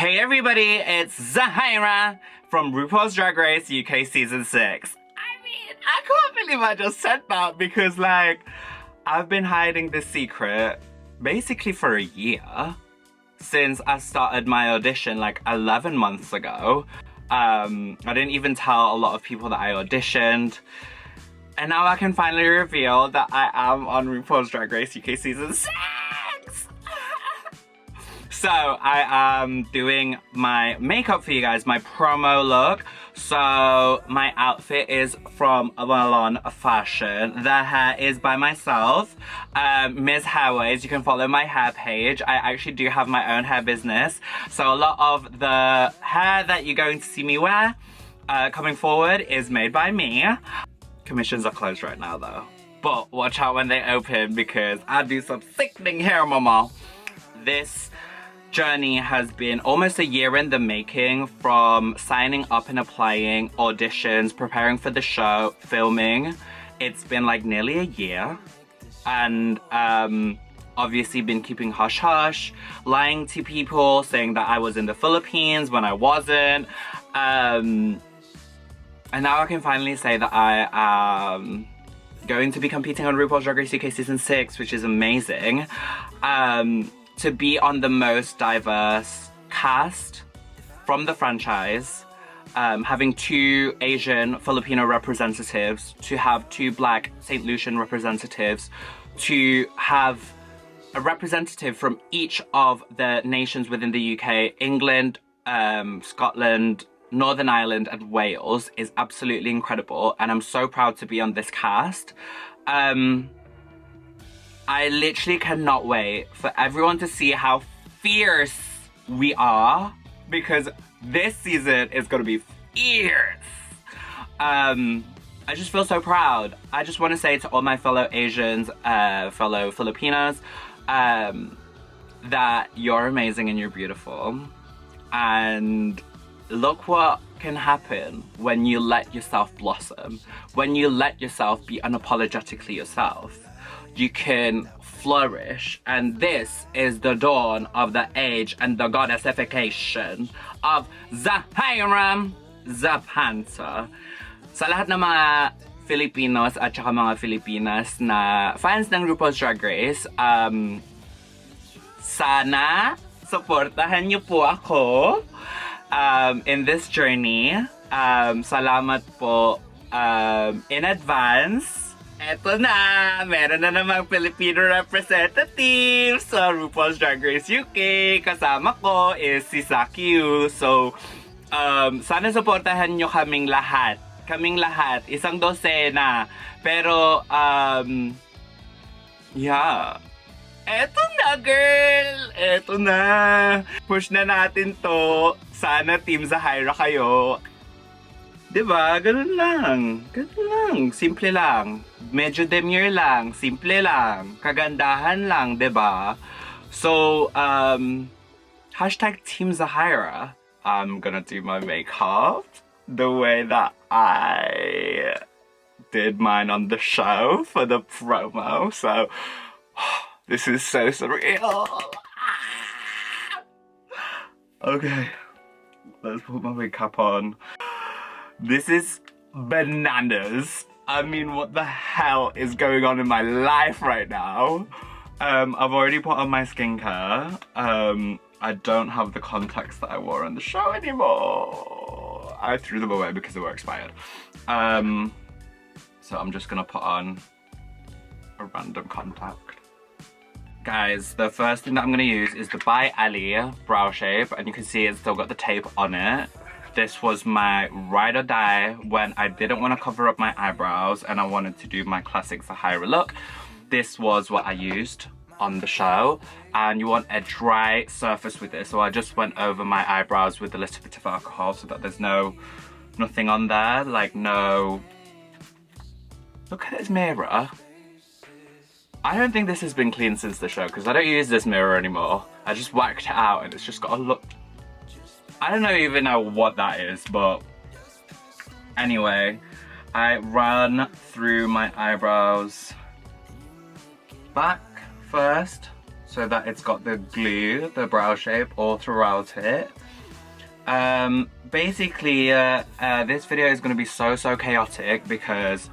Hey everybody, it's Zahirah from RuPaul's Drag Race UK Season 6. I mean, I can't believe I just said that because like, I've been hiding this secret basically for a year since I started my audition like 11 months ago. I didn't even tell a lot of people that I auditioned. And now I can finally reveal that I am on RuPaul's Drag Race UK Season 6! So I am doing my makeup for you guys, my promo look. So my outfit is from Malone Fashion. The hair is by myself, Ms. Hairways. You can follow my hair page. I actually do have my own hair business. So a lot of the hair that you're going to see me wear coming forward is made by me. Commissions are closed right now though. But watch out when they open because I do some sickening hair, mama. This journey has been almost a year in the making, from signing up and applying, auditions, preparing for the show, filming. It's been like nearly a year. And obviously been keeping hush hush, lying to people, saying that I was in the Philippines when I wasn't. And now I can finally say that I am going to be competing on RuPaul's Drag Race UK Season 6, which is amazing. To be on the most diverse cast from the franchise, having 2 Asian Filipino representatives, to have 2 Black St. Lucian representatives, to have a representative from each of the nations within the UK, England, Scotland, Northern Ireland and Wales is absolutely incredible, and I'm so proud to be on this cast. I literally cannot wait for everyone to see how fierce we are, because this season is gonna be fierce. I just feel so proud. I just want to say to all my fellow Asians, fellow Filipinos, that you're amazing and you're beautiful. And look what can happen when you let yourself blossom, when you let yourself be unapologetically yourself. You can flourish, and this is the dawn of the age and the goddessification of Zahirah Zapanta. Sa lahat ng mga Filipinos at saka mga Filipinas na fans ng RuPaul's Drag Race, sana supportahan niyo po ako in this journey. Salamat po in advance. Eto na! Meron na namang Filipino representative sa RuPaul's Drag Race UK. Kasama ko is si Sakyu. So, sana supportahan nyo kaming lahat. Kaming lahat. Isang dosena. Pero, yeah. Eto na, girl! Eto na! Push na natin to. Sana Team Zahirah kayo. Diba? Ganun lang. Ganun lang. Simple lang. Medyo demure lang. Simple lang. Kagandahan lang, diba? So, hashtag Team Zahirah. I'm gonna do my makeup the way that I did mine on the show for the promo. So, this is so surreal. Okay. Let's put my makeup on. This is bananas. I mean, what the hell is going on in my life right now? I've already put on my skincare. I don't have the contacts that I wore on the show anymore. I threw them away because they were expired. So I'm just gonna put on a random contact. Guys, the first thing that I'm gonna use is the By Ali brow shape, and you can see it's still got the tape on it. This was my ride or die when I didn't want to cover up my eyebrows and I wanted to do my classic Zahirah look. This was what I used on the show, and you want a dry surface with this. So I just went over my eyebrows with a little bit of alcohol so that there's nothing on there, like no... Look at this mirror. I don't think this has been cleaned since the show because I don't use this mirror anymore. I just whacked it out and it's just got a look... I don't even know what that is, but anyway, I run through my eyebrows back first so that it's got the glue, the brow shape all throughout it. Basically, this video is going to be so chaotic because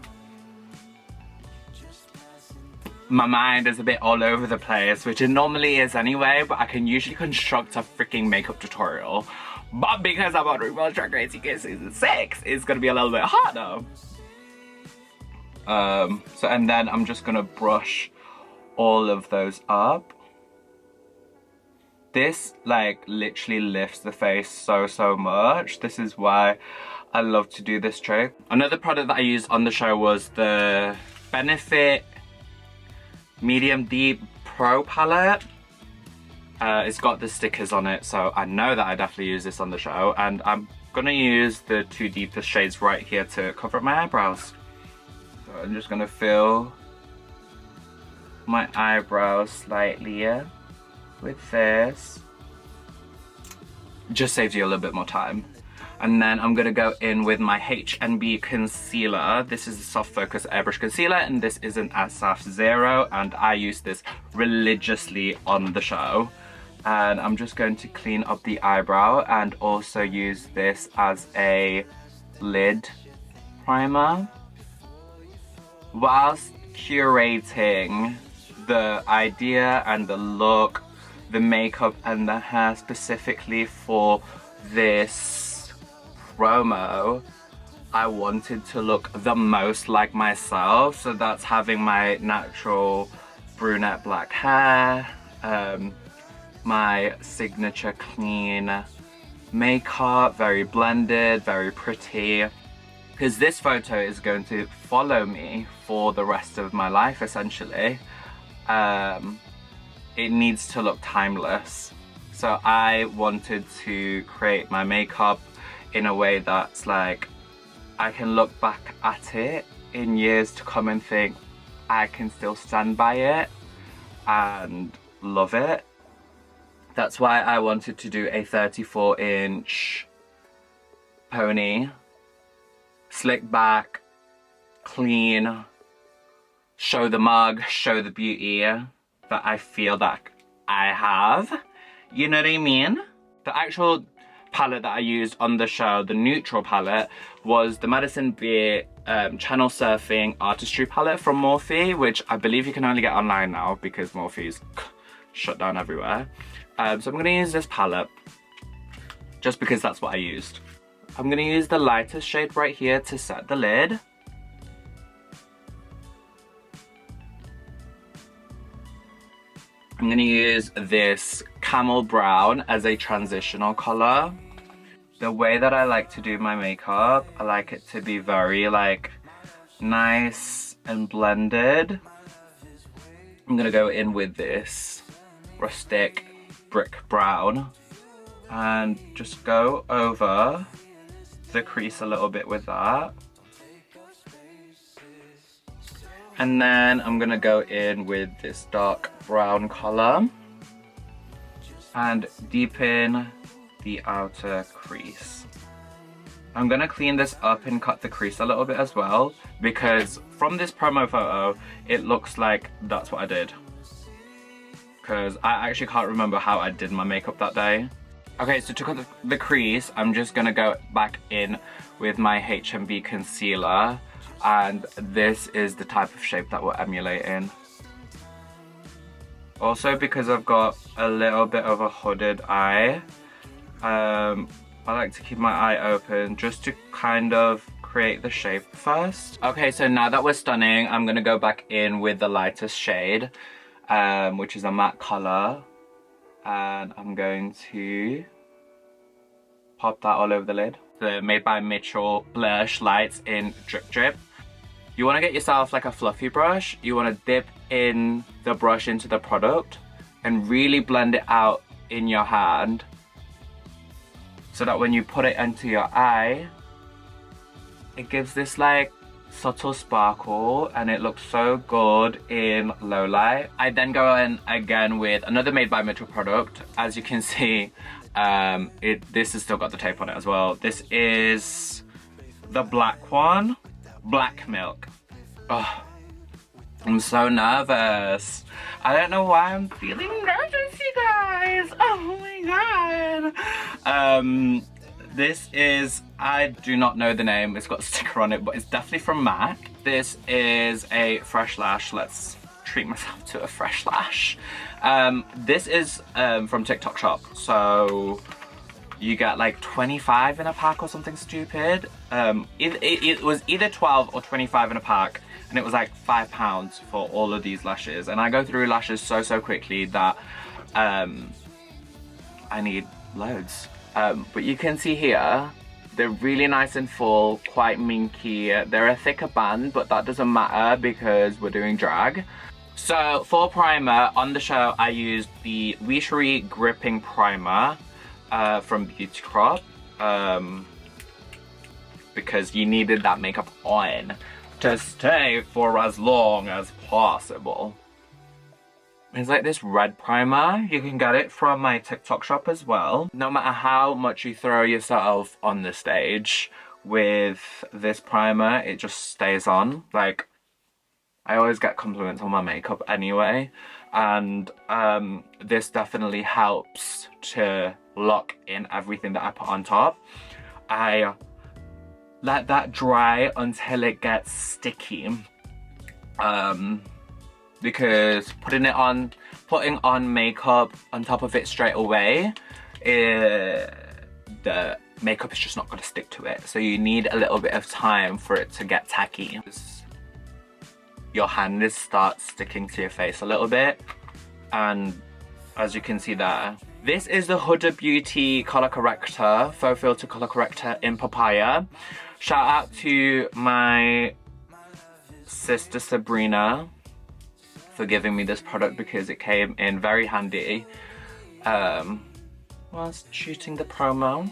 my mind is a bit all over the place, which it normally is anyway, but I can usually construct a freaking makeup tutorial. But because I'm on RuPaul's Drag Race UK Season 6, it's going to be a little bit harder. And then I'm just going to brush all of those up. This like literally lifts the face so much. This is why I love to do this trick. Another product that I used on the show was the Benefit Medium Deep Pro palette. It's got the stickers on it, so I know that I definitely use this on the show, and I'm gonna use the two deepest shades right here to cover up my eyebrows. So I'm just gonna fill my eyebrows slightly with this. Just saves you a little bit more time. And then I'm gonna go in with my H&B concealer. This is a soft focus airbrush concealer, and this is an SF 0, and I use this religiously on the show. And I'm just going to clean up the eyebrow and also use this as a lid primer, whilst curating the idea and the look, the makeup and the hair specifically for this promo. I wanted to look the most like myself, so that's having my natural brunette black hair, my signature clean makeup, very blended, very pretty, because this photo is going to follow me for the rest of my life essentially. It needs to look timeless, so I wanted to create my makeup in a way that's like I can look back at it in years to come and think I can still stand by it and love it. That's why I wanted to do a 34-inch pony, slick back, clean, show the mug, show the beauty that I feel that I have. You know what I mean? The actual palette that I used on the show, the neutral palette, was the Madison Beer Channel Surfing Artistry palette from Morphe, which I believe you can only get online now because Morphe's shut down everywhere. So I'm going to use this palette just because that's what I used. I'm going to use the lightest shade right here to set the lid. I'm going to use this camel brown as a transitional color. The way that I like to do my makeup, I like it to be very like nice and blended. I'm going to go in with this rustic brick brown and just go over the crease a little bit with that. And then I'm gonna go in with this dark brown color and deepen the outer crease. I'm gonna clean this up and cut the crease a little bit as well, because from this promo photo, it looks like that's what I did. Because I actually can't remember how I did my makeup that day. Okay, so to cut the crease, I'm just gonna go back in with my H&B concealer, and this is the type of shape that we're emulating. Also, because I've got a little bit of a hooded eye, I like to keep my eye open just to kind of create the shape first. Okay, so now that we're stunning, I'm gonna go back in with the lightest shade, which is a matte color, and I'm going to pop that all over the lid. The Made by Mitchell Blush Lights in Drip Drip. You want to get yourself like a fluffy brush. You want to dip in the brush into the product and really blend it out in your hand, so that when you put it into your eye, it gives this like subtle sparkle and it looks so good in low light. I then go in again with another Made by Mitchell product. As you can see, this has still got the tape on it as well. This is the black one, Black Milk. Oh, I'm so nervous. I don't know why I'm feeling nervous, you guys. Oh my god. This is, I do not know the name. It's got a sticker on it, but it's definitely from MAC. This is a fresh lash. Let's treat myself to a fresh lash. This is from TikTok Shop. So you get like 25 in a pack or something stupid. It was either 12 or 25 in a pack, and it was like £5 for all of these lashes. And I go through lashes so quickly that I need loads. But you can see here, they're really nice and full, quite minky. They're a thicker band, but that doesn't matter because we're doing drag. So for primer, on the show I used the Wishery Gripping Primer from Beauty Crop, because you needed that makeup on to stay for as long as possible. It's like this red primer. You can get it from my TikTok shop as well. No matter how much you throw yourself on the stage with this primer, it just stays on. Like, I always get compliments on my makeup anyway, and this definitely helps to lock in everything that I put on top. I let that dry until it gets sticky, because putting on makeup on top of it straight away, the makeup is just not going to stick to it. So you need a little bit of time for it to get tacky. Your hand starts sticking to your face a little bit, and as you can see there, this is the Huda Beauty Color Corrector, Faux Filter Color Corrector in Papaya. Shout out to my sister Sabrina for giving me this product because it came in very handy whilst shooting the promo.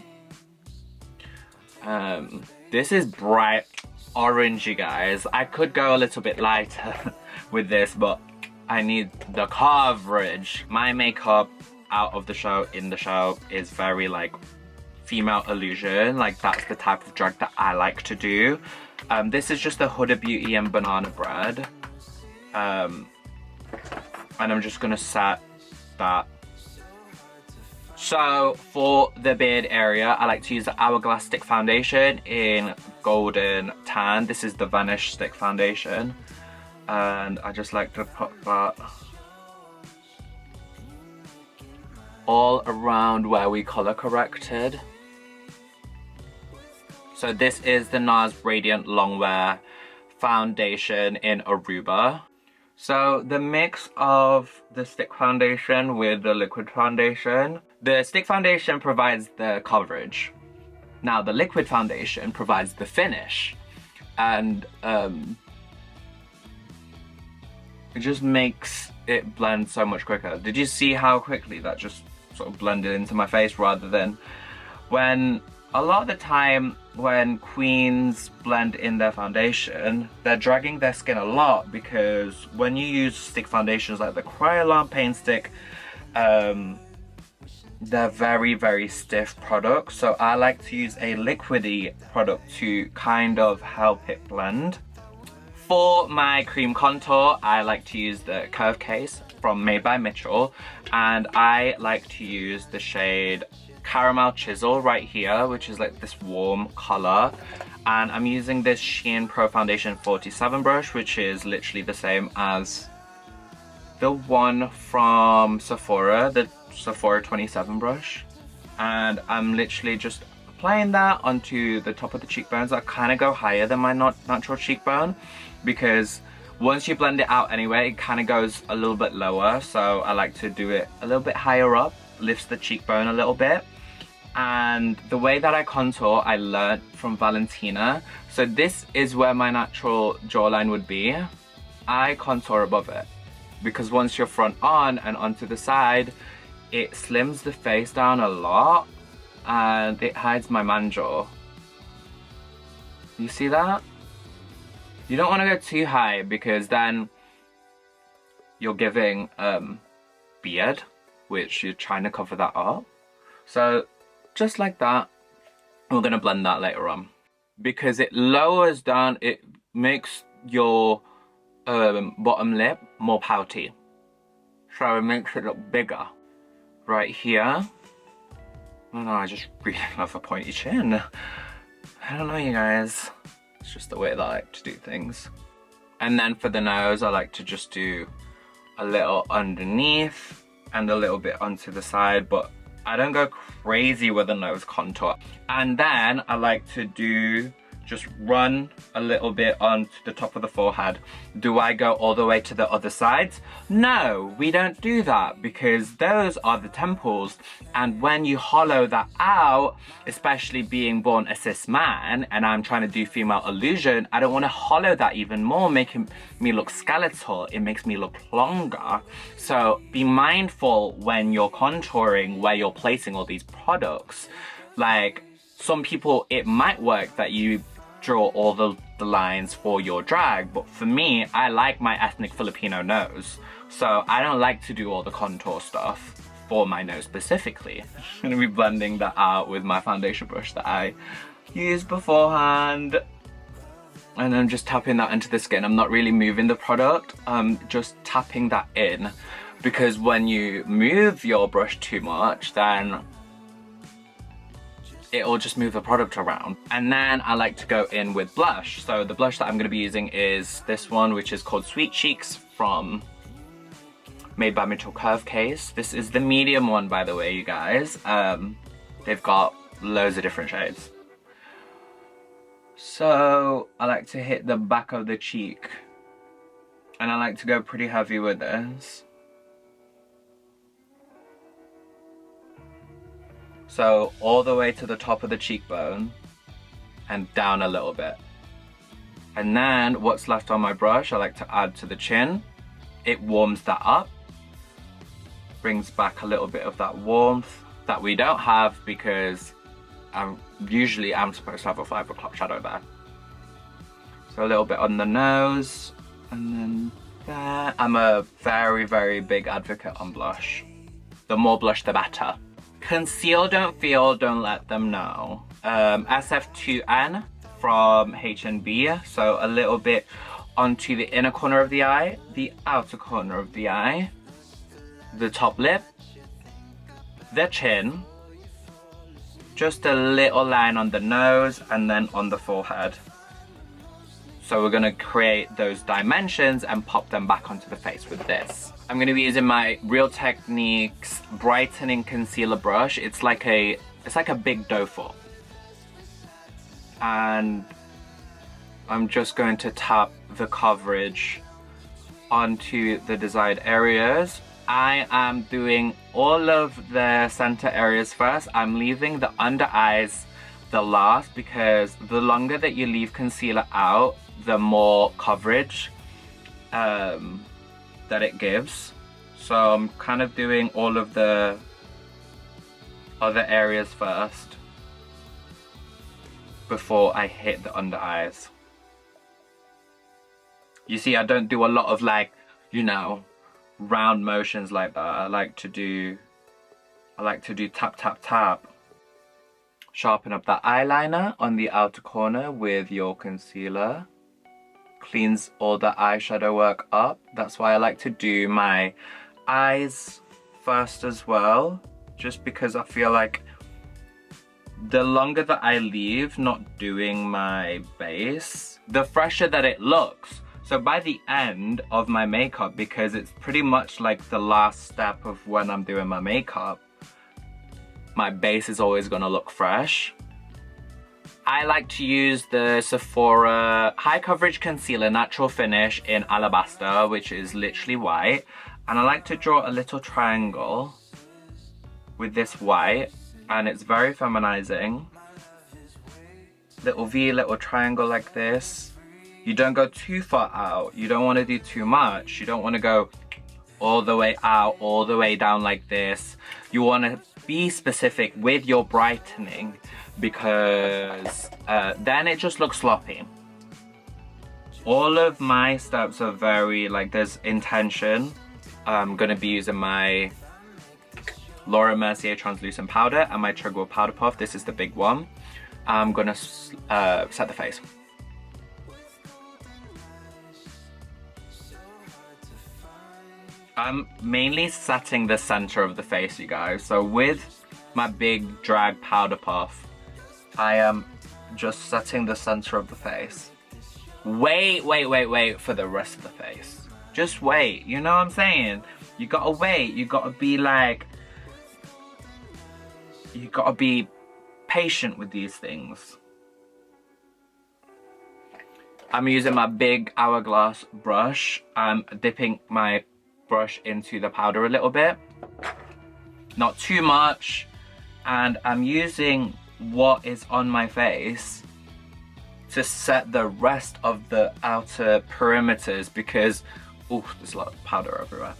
This is bright orange, you guys. I could go a little bit lighter with this, but I need the coverage. My makeup out of the show, in the show, is very like female illusion. Like, that's the type of drag that I like to do. This is just the Huda Beauty and Banana Bread. And I'm just gonna set that. So for the beard area, I like to use the Hourglass Stick Foundation in Golden Tan. This is the Vanish Stick Foundation, and I just like to put that all around where we color corrected. So this is the NARS Radiant Longwear Foundation in Aruba. So the mix of the stick foundation with the liquid foundation. The stick foundation provides the coverage. Now the liquid foundation provides the finish. And it just makes it blend so much quicker. Did you see how quickly that just sort of blended into my face, rather than when a lot of the time when queens blend in their foundation, they're dragging their skin a lot, because when you use stick foundations like the Kryolan Paint Stick, they're very stiff products. So I like to use a liquidy product to kind of help it blend. For my cream contour, I like to use the Curve Case from Made by Mitchell, and I like to use the shade Caramel Chisel right here, which is like this warm color. And I'm using this Shein Pro Foundation 47 brush, which is literally the same as the one from Sephora, the Sephora 27 brush. And I'm literally just applying that onto the top of the cheekbones. I kind of go higher than my natural cheekbone, because once you blend it out anyway, it kind of goes a little bit lower. So I like to do it a little bit higher up, lifts the cheekbone a little bit. And the way that I contour, I learned from Valentina. So this is where my natural jawline would be. I contour above it, because once you're front on and onto the side, it slims the face down a lot and it hides my manjaw. You see that? You don't want to go too high, because then you're giving beard, which you're trying to cover that up. So just like that. We're going to blend that later on, because it lowers down, it makes your bottom lip more pouty. So it makes it look bigger. Right here. I don't know, I just really love a pointy chin. I don't know, you guys. It's just the way that I like to do things. And then for the nose, I like to just do a little underneath and a little bit onto the side, but I don't go crazy with the nose contour. And then I like to do, just run a little bit onto the top of the forehead. Do I go all the way to the other sides? No, we don't do that because those are the temples. And when you hollow that out, especially being born a cis man and I'm trying to do female illusion, I don't want to hollow that even more, making me look skeletal. It makes me look longer. So be mindful when you're contouring where you're placing all these products. Like, some people, it might work that you draw all the lines for your drag, but for me, I like my ethnic Filipino nose, so I don't like to do all the contour stuff for my nose specifically. I'm gonna be blending that out with my foundation brush that I used beforehand, and I'm just tapping that into the skin. I'm not really moving the product, I'm just tapping that in, because when you move your brush too much, then it'll just move the product around. And then I like to go in with blush. So the blush that I'm gonna be using is this one, which is called Sweet Cheeks made by Mitchell Curve Case. This is the medium one, by the way, you guys. They've got loads of different shades. So I like to hit the back of the cheek. And I like to go pretty heavy with this. So all the way to the top of the cheekbone and down a little bit. And then what's left on my brush, I like to add to the chin. It warms that up, brings back a little bit of that warmth that we don't have because usually I'm supposed to have a 5 o'clock shadow there. So a little bit on the nose and then there. I'm a very, very big advocate on blush. The more blush, the better. Conceal, don't feel, don't let them know. SF2N from H&B, so a little bit onto the inner corner of the eye, the outer corner of the eye, the top lip, the chin, just a little line on the nose, and then on the forehead. So we're gonna create those dimensions and pop them back onto the face with this. I'm gonna be using my Real Techniques brightening concealer brush. It's like a big doe foot. And I'm just going to tap the coverage onto the desired areas. I am doing all of the center areas first. I'm leaving the under eyes the last because the longer that you leave concealer out, the more coverage that it gives. So I'm kind of doing all of the other areas first before I hit the under eyes. You see, I don't do a lot of, like, you know, round motions like that. I like to do tap, tap, tap. Sharpen up that eyeliner on the outer corner with your concealer. Cleans all the eyeshadow work up. That's why I like to do my eyes first as well, just because I feel like the longer that I leave not doing my base, the fresher that it looks. So by the end of my makeup, because it's pretty much like the last step of when I'm doing my makeup, my base is always gonna look fresh. I like to use the Sephora High Coverage Concealer Natural Finish in Alabaster, which is literally white. And I like to draw a little triangle with this white, and it's very feminizing. Little V, little triangle like this. You don't go too far out. You don't want to do too much. You don't want to go all the way out, all the way down like this. You want to be specific with your brightening, because then it just looks sloppy. All of my steps are very, like, there's intention. I'm gonna be using my Laura Mercier translucent powder and my Treadwell powder puff. This is the big one. I'm gonna set the face. I'm mainly setting the center of the face, you guys. So with my big drag powder puff, I am just setting the center of the face. Wait for the rest of the face. Just wait, you know what I'm saying? You gotta wait, you gotta be like, you gotta be patient with these things. I'm using my big hourglass brush. I'm dipping my brush into the powder a little bit, not too much, and I'm using what is on my face to set the rest of the outer perimeters because, oh, there's a lot of powder everywhere.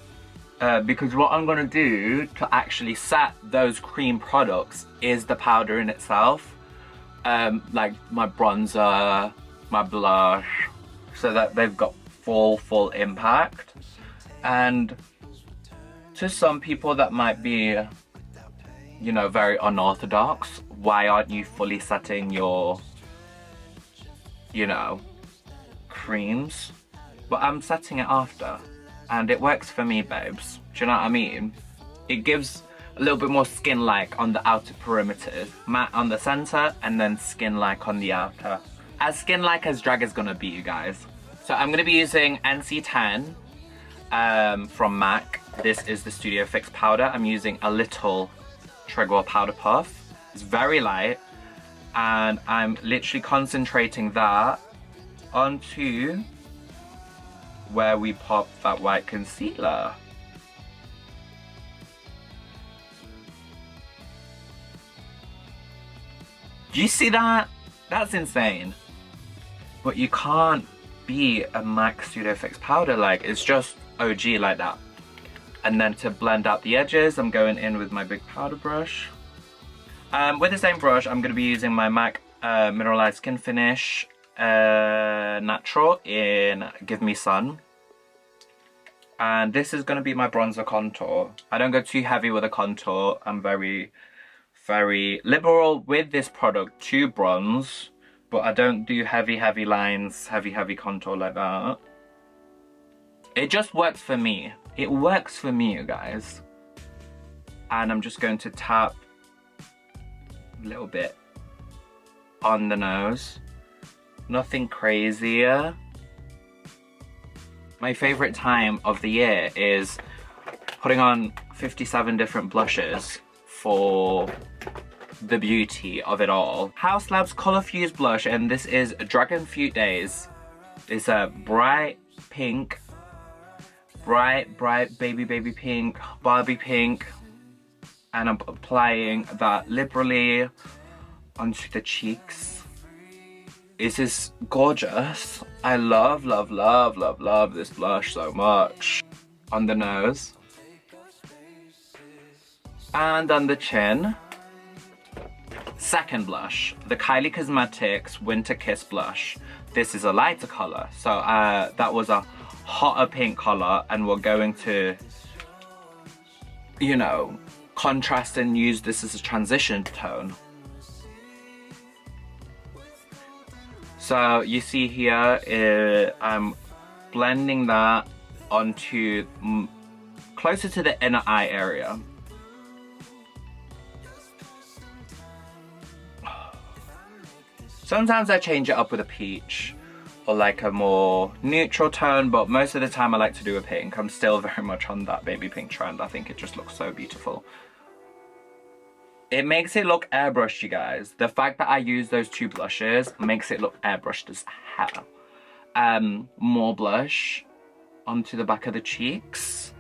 Because what I'm gonna do to actually set those cream products is the powder in itself, like my bronzer, my blush, so that they've got full impact. And to some people that might be, you know, very unorthodox, why aren't you fully setting your, you know, creams? But I'm setting it after, and it works for me, babes. Do you know what I mean? It gives a little bit more skin-like on the outer perimeters, matte on the center, and then skin-like on the outer. As skin-like as drag is gonna be, you guys. So I'm gonna be using NC10 from MAC. This is the Studio Fix powder. I'm using a little Tregoil powder puff. It's very light, and I'm literally concentrating that onto where we pop that white concealer. Do you see that? That's insane. But you can't be a MAC Studio Fix powder, like, it's just OG like that. And then to blend out the edges, I'm going in with my big powder brush. With the same brush, I'm going to be using my MAC Mineralized Skin Finish Natural in Give Me Sun. And this is going to be my bronzer contour. I don't go too heavy with a contour. I'm very liberal with this product to bronze, but I don't do heavy lines, heavy contour like that. It just works for me. It works for me, you guys. And I'm just going to tap a little bit on the nose. Nothing crazier. My favorite time of the year is putting on 57 different blushes for the beauty of it all. Haus Labs Color Fuse blush, and this is Dragon Fruit Days. It's a bright pink, bright baby pink, Barbie pink, and I'm applying that liberally onto the cheeks. This is gorgeous. I love this blush so much. On the nose and on the chin. Second blush, the Kylie Cosmetics Winter Kiss blush. This is a lighter color, so that was a hotter pink color, and we're going to, you know, contrast and use this as a transition tone. So you see here, I'm blending that onto closer to the inner eye area. Sometimes I change it up with a peach or like a more neutral tone, but most of the time I like to do a pink. I'm still very much on that baby pink trend. I think it just looks so beautiful. It makes it look airbrushed, you guys. The fact that I use those two blushes makes it look airbrushed as hell. More blush onto the back of the cheeks.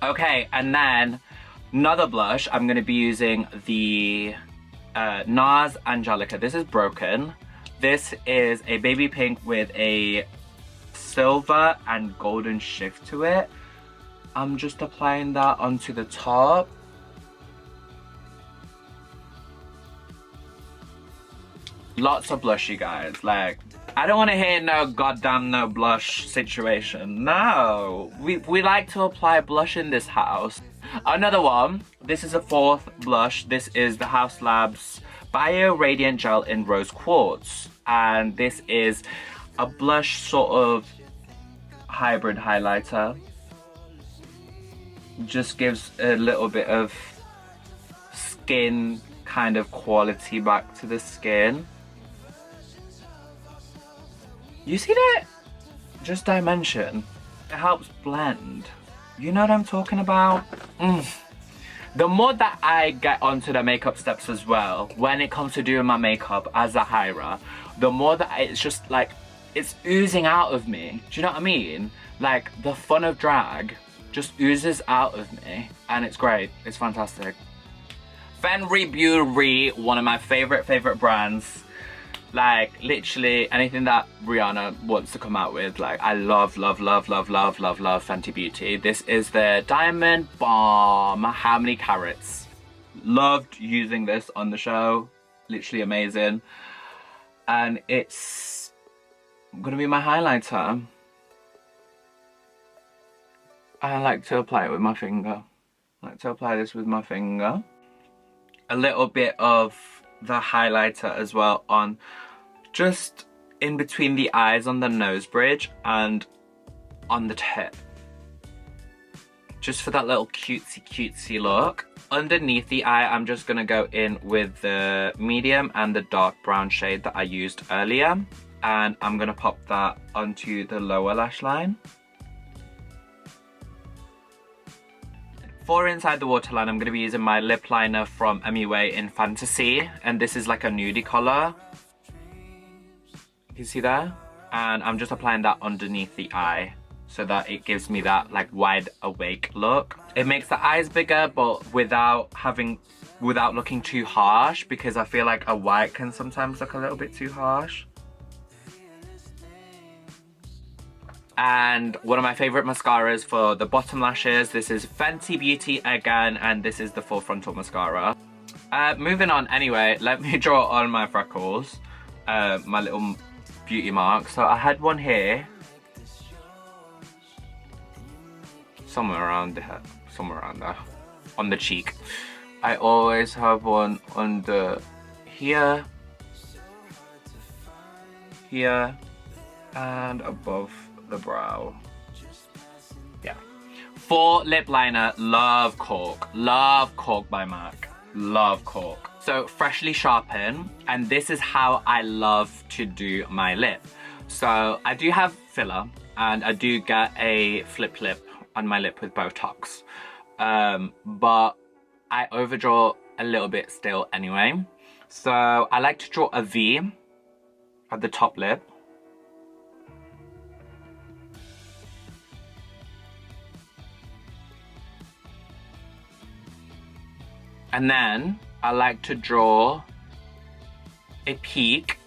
Okay, and then another blush, I'm going to be using the NARS Angelica. This is Broken. This is a baby pink with a silver and golden shift to it. I'm just applying that onto the top. Lots of blush, you guys. Like, I don't want to hear no goddamn no blush situation. No, we like to apply blush in this house. Another one, this is a fourth blush. This is the Haus Labs Bio Radiant Gel in Rose Quartz. And this is a blush sort of hybrid highlighter. just gives a little bit of skin kind of quality back to the skin. You see that? Just dimension. It helps blend. You know what I'm talking about? The more that I get onto the makeup steps as well, when it comes to doing my makeup as Zahirah, the more that it's just like, it's oozing out of me. Do you know what I mean? Like, the fun of drag just oozes out of me, and it's great. It's fantastic. Fenry Beauty, one of my favorite brands. Like, literally anything that Rihanna wants to come out with, like, I love Fenty Beauty. This is the Diamond Bomb. How many carats? Loved using this on the show. Literally amazing. And it's gonna be my highlighter. I like to apply it with my finger. I like to apply this with my finger. A little bit of the highlighter as well on just in between the eyes on the nose bridge and on the tip. Just for that little cutesy look. Underneath the eye, I'm just gonna go in with the medium and the dark brown shade that I used earlier. And I'm gonna pop that onto the lower lash line. For inside the waterline, I'm going to be using my lip liner from MUA in Fantasy, and this is like a nudie colour. You see there? And I'm just applying that underneath the eye so that it gives me that like wide awake look. It makes the eyes bigger, but without looking too harsh, because I feel like a white can sometimes look a little bit too harsh. And one of my favourite mascaras for the bottom lashes, this is Fenty Beauty again, and this is the Full Frontal Mascara. Moving on anyway, let me draw on my freckles, my little beauty marks. So I had one here, somewhere around there, on the cheek. I always have one under here, and above the brow. Yeah. For lip liner, love Cork by MAC. Love Cork. So freshly sharpened, and this is how I love to do my lip. So I do have filler, and I do get a flip lip on my lip with Botox, but I overdraw a little bit still anyway. So I like to draw a V at the top lip. And then I like to draw a peak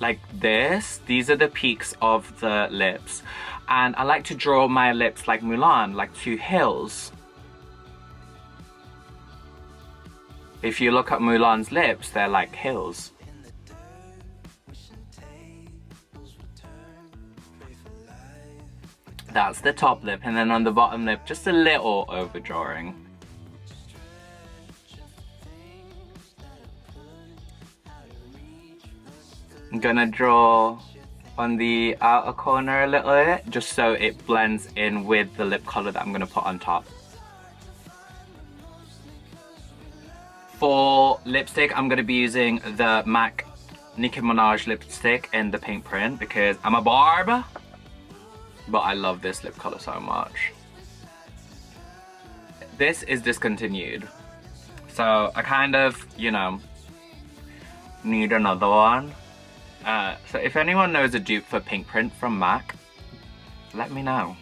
like this. These are the peaks of the lips. And I like to draw my lips like Mulan, like two hills. If you look at Mulan's lips, they're like hills. That's the top lip, and then on the bottom lip, just a little overdrawing. I'm gonna draw on the outer corner a little bit, just so it blends in with the lip color that I'm gonna put on top. For lipstick, I'm gonna be using the MAC Nicki Minaj lipstick in the pink print because I'm a barb, but I love this lip color so much. This is discontinued, so I kind of, you know, need another one. So if anyone knows a dupe for pink print from MAC, let me know.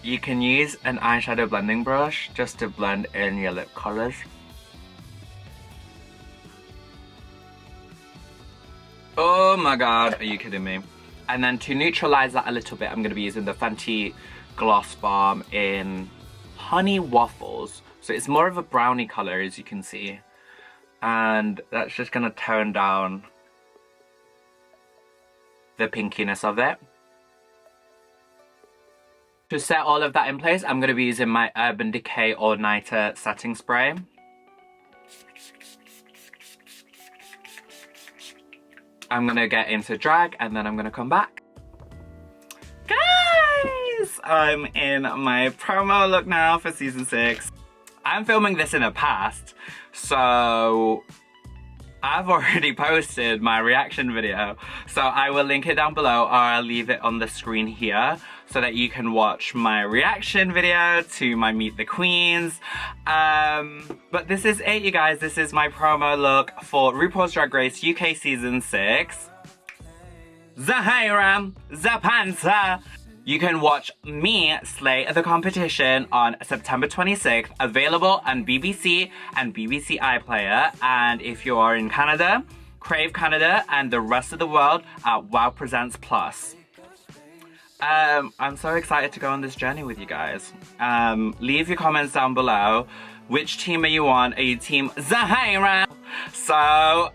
You can use an eyeshadow blending brush just to blend in your lip colors. Oh my god, are you kidding me? And then to neutralize that a little bit, I'm going to be using the Fenty Gloss Balm in Honey Waffles. So it's more of a brownie color, as you can see. And that's just going to tone down the pinkiness of it. To set all of that in place, I'm going to be using my Urban Decay All Nighter setting spray. I'm going to get into drag and then I'm going to come back. Guys! I'm in my promo look now for season 6. I'm filming this in the past, so I've already posted my reaction video, so I will link it down below, or I'll leave it on the screen here so that you can watch my reaction video to my Meet the Queens. But this is it, you guys. This is my promo look for RuPaul's Drag Race UK Season 6. Zahirah Zapanta! You can watch me slay the competition on September 26th, available on BBC and BBC iPlayer. And if you are in Canada, Crave Canada and the rest of the world at Wow Presents Plus. I'm so excited to go on this journey with you guys. Leave your comments down below. Which team are you on? Are you team Zahirah? So